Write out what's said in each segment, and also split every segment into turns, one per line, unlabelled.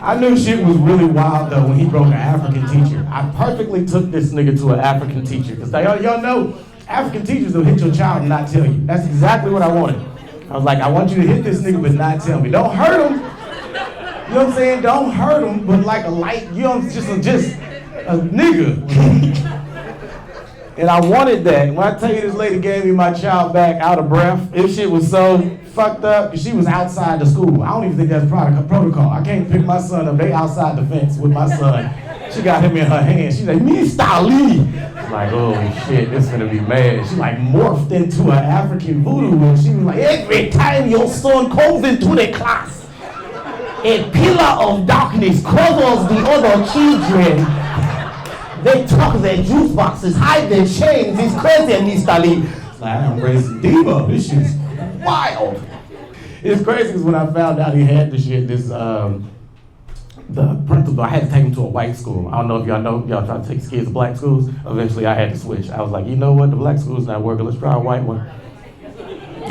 I knew shit was really wild though when he broke an African teacher. I perfectly took this nigga to an African teacher because y'all know African teachers will hit your child and not tell you. That's exactly what I wanted. I was like, I want you to hit this nigga but not tell me. Don't hurt him. You know what I'm saying? Don't hurt him, but like a light, you know, just a nigga. And I wanted that. When I tell you this lady gave me my child back out of breath, this shit was so fucked up because she was outside the school. I don't even think that's protocol. I can't pick my son up. They outside the fence with my son. She got him in her hand. She's like, Mr. Lee. Like, oh shit, this gonna be mad. She like morphed into an African voodoo and she was like, every time your son comes into the class, a pillar of darkness covers the other children. They tuck their juice boxes, hide their chains. It's crazy, Mr. Lee. It's like, I'm raising diva. This shit's wild. It's crazy because when I found out he had this shit, the principal, I had to take him to a white school. I don't know if y'all know, y'all try to take kids to black schools. Eventually I had to switch. I was like, you know what, the black school's not working. Let's try a white one.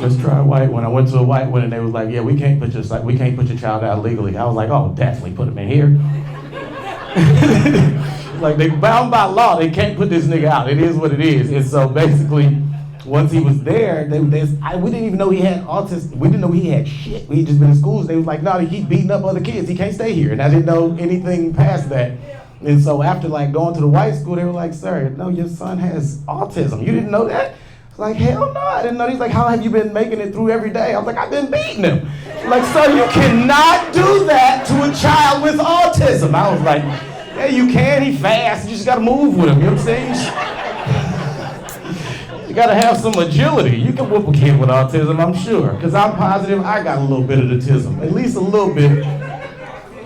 Let's try a white one. I went to a white one and they was like, yeah, we can't put your child out legally. I was like, oh, definitely put him in here. Like, they bound by law, they can't put this nigga out. It is what it is. And so basically, once he was there, we didn't even know he had autism. We didn't know he had shit. We had just been in schools. They was like, no, he keep beating up other kids. He can't stay here. And I didn't know anything past that. And so after like going to the white school, they were like, sir, no, your son has autism. You didn't know that? I was like, hell no, I didn't know. He's like, how have you been making it through every day? I was like, I've been beating him. Like, sir, you cannot do that to a child with autism. I was like, yeah, you can, he fast, you just gotta move with him, you know what I'm saying? You gotta have some agility. You can whoop a kid with autism, I'm sure. Because I'm positive I got a little bit of autism. At least a little bit.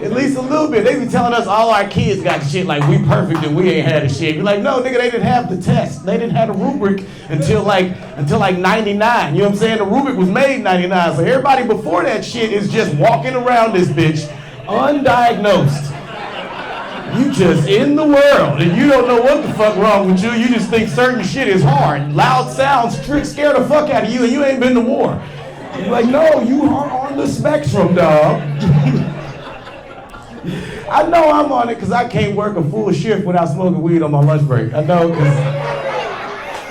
At least a little bit. They be telling us all our kids got shit like we perfect and we ain't had a shit. You're like, no, nigga, they didn't have the test. They didn't have the rubric until like 99. You know what I'm saying? The rubric was made in 99. So everybody before that shit is just walking around this bitch undiagnosed. You just in the world and you don't know what the fuck wrong with you. You just think certain shit is hard. Loud sounds scare the fuck out of you and you ain't been to war. You're like, no, you are on the spectrum, dog. I know I'm on it because I can't work a full shift without smoking weed on my lunch break. I know because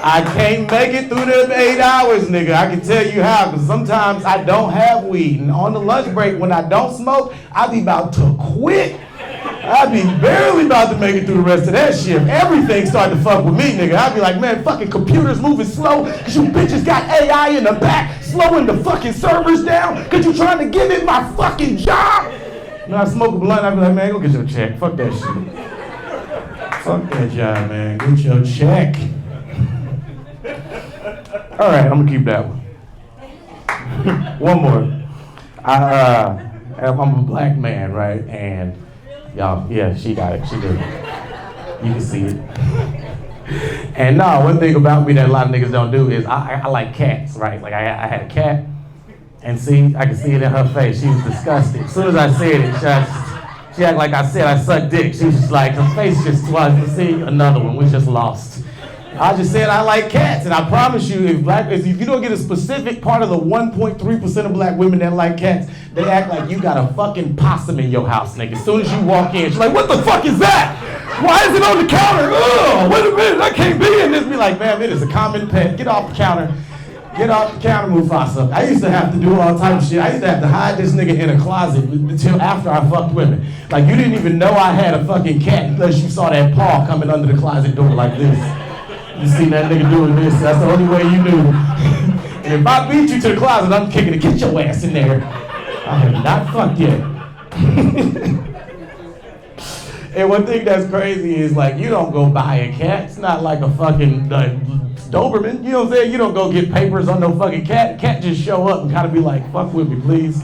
I can't make it through them 8 hours, nigga. I can tell you how, because sometimes I don't have weed. And on the lunch break, when I don't smoke, I be about to quit. I be barely about to make it through the rest of that shit. Everything started to fuck with me, nigga. I be like, man, fucking computers moving slow, because you bitches got AI in the back, slowing the fucking servers down, because you trying to give it my fucking job. When I smoke a blunt, I be like, man, go get your check. Fuck that shit. Fuck that job, man. Get your check. All right, I'm gonna keep that one. One more. I'm a black man, right? And y'all, yeah, she got it. She did it. You can see it. And no, one thing about me that a lot of niggas don't do is I like cats, right? Like I had a cat, and see, I can see it in her face. She was disgusted. As soon as I said it, she acted like I said I sucked dick. She was just like, her face just was, you see, another one, we just lost. I just said I like cats, and I promise you, if you don't get a specific part of the 1.3% of black women that like cats, they act like you got a fucking possum in your house, nigga. As soon as you walk in, she's like, what the fuck is that? Why is it on the counter? Ugh, wait a minute, I can't be in this. Be like, man, it is a common pet. Get off the counter. Get off the counter, Mufasa. I used to have to do all type of shit. I used to have to hide this nigga in a closet until after I fucked women. Like, you didn't even know I had a fucking cat unless you saw that paw coming under the closet door like this. You see that nigga doing this, that's the only way you knew. And if I beat you to the closet, I'm kicking it. Get your ass in there. I have not fucked yet. And one thing that's crazy is, like, you don't go buy a cat. It's not like a fucking Doberman. You know what I'm saying? You don't go get papers on no fucking cat. Cat just show up and kind of be like, fuck with me, please.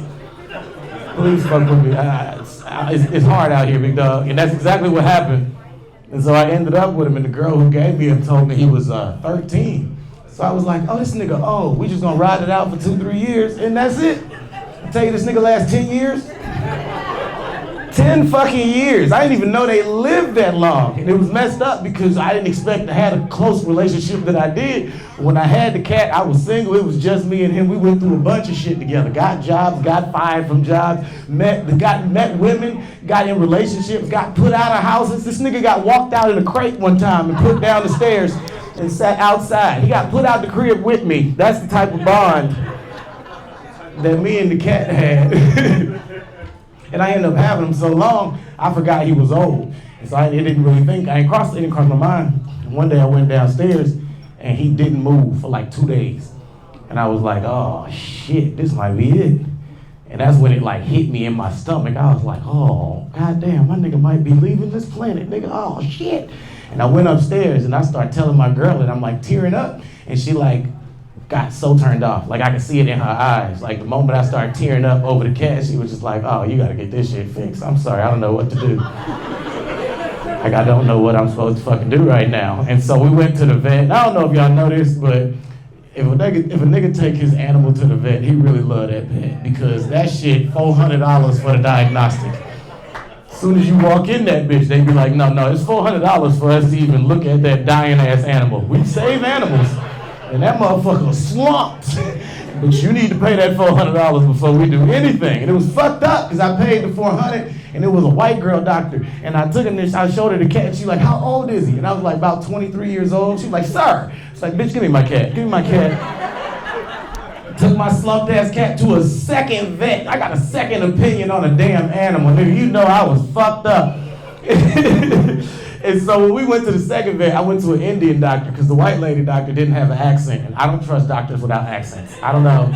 Please fuck with me. It's hard out here, big dog. And that's exactly what happened. And so I ended up with him, and the girl who gave me him told me he was 13. So I was like, oh, this nigga, we just gonna ride it out for 2-3 years, and that's it. I tell you, this nigga lasts 10 years. 10 fucking years. I didn't even know they lived that long. And it was messed up because I didn't expect to have a close relationship that I did. When I had the cat, I was single. It was just me and him. We went through a bunch of shit together. Got jobs, got fired from jobs, met women, got in relationships, got put out of houses. This nigga got walked out in a crate one time and put down the stairs and sat outside. He got put out the crib with me. That's the type of bond that me and the cat had. And I ended up having him so long, I forgot he was old. And so I didn't really think, it didn't cross my mind. And one day I went downstairs and he didn't move for like 2 days. And I was like, oh shit, this might be it. And that's when it like hit me in my stomach. I was like, oh, goddamn, my nigga might be leaving this planet, nigga, oh shit. And I went upstairs and I started telling my girl and I'm like tearing up. And she like, got so turned off. Like I could see it in her eyes. Like the moment I started tearing up over the cat, she was just like, oh, you gotta get this shit fixed. I'm sorry, I don't know what to do. Like I don't know what I'm supposed to fucking do right now. And so we went to the vet. And I don't know if y'all know this, but if a nigga take his animal to the vet, he really love that pet because that shit, $400 for the diagnostic. As soon as you walk in that bitch, they be like, no, it's $400 for us to even look at that dying ass animal. We save animals. And that motherfucker was slumped. But you need to pay that $400 before we do anything. And it was fucked up because I paid the $400 and it was a white girl doctor. And I took him there, I showed her the cat. She's like, how old is he? And I was like about 23 years old. She's like, sir. It's like, bitch, give me my cat. Give me my cat. Took my slumped ass cat to a second vet. I got a second opinion on a damn animal. Nigga, you know I was fucked up. And so when we went to the second vet, I went to an Indian doctor because the white lady doctor didn't have an accent. And I don't trust doctors without accents. I don't know.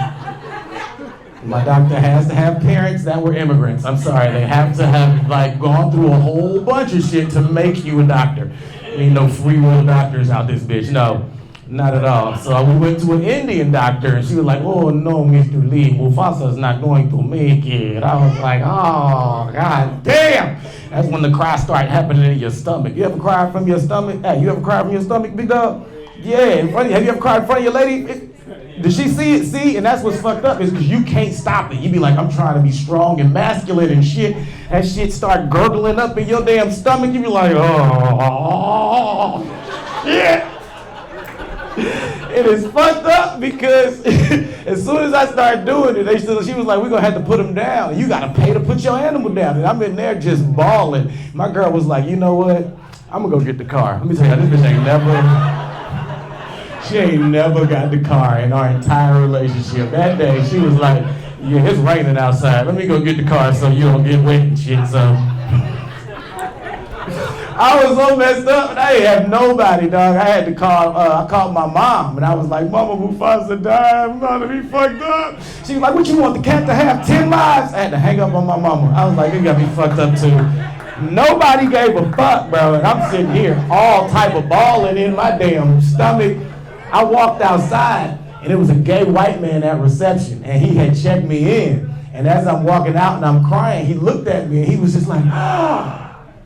My doctor has to have parents that were immigrants. I'm sorry, they have to have like gone through a whole bunch of shit to make you a doctor. Ain't no free will doctors out this bitch, no. Not at all. So we went to an Indian doctor and she was like, oh no, Mr. Lee, Mufasa's not going to make it. I was like, oh, god damn. That's when the cry started happening in your stomach. You ever cried from your stomach? Hey, you ever cried from your stomach, big dog? Yeah, in front of you. Have you ever cried in front of your lady? Did she see it? See? And that's what's fucked up is because you can't stop it. You be like, I'm trying to be strong and masculine and shit. That shit start gurgling up in your damn stomach. You be like, oh, shit. It is fucked up because as soon as I started doing it, she was like, we're going to have to put him down. You got to pay to put your animal down. And I'm in there just bawling. My girl was like, you know what? I'm going to go get the car. Let me tell you, this bitch she ain't never got the car in our entire relationship. That day, she was like, yeah, it's raining outside. Let me go get the car so you don't get wet and shit. So I was so messed up, and I didn't have nobody, dog. I had to call, I called my mom, and I was like, Mama, Mufasa died, I'm gonna be fucked up. She was like, what, you want the cat to have 10 lives? I had to hang up on my mama. I was like, you got me fucked up too. Nobody gave a fuck, bro, and I'm sitting here all type of balling in my damn stomach. I walked outside, and it was a gay white man at reception, and he had checked me in. And as I'm walking out and I'm crying, he looked at me, and he was just like,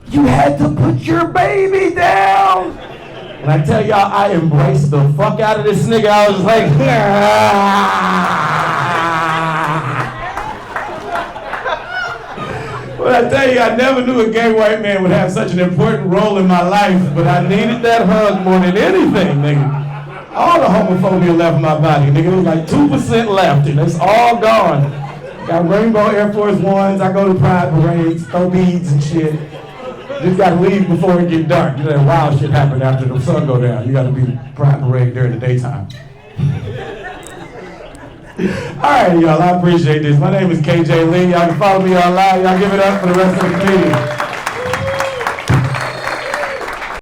you had to put your baby down. And I tell y'all, I embraced the fuck out of this nigga. I was like, Well, I tell you, I never knew a gay white man would have such an important role in my life, but I needed that hug more than anything, nigga. All the homophobia left my body, nigga. It was like 2% left, and it's all gone. Got rainbow Air Force Ones. I go to pride parades, throw beads and shit. Just gotta leave before it get dark. You know, that wild shit happen after the sun go down. You gotta be pride parade during the daytime. All right, y'all, I appreciate this. My name is KJ Lee. Y'all can follow me online. Y'all give it up for the rest of the community.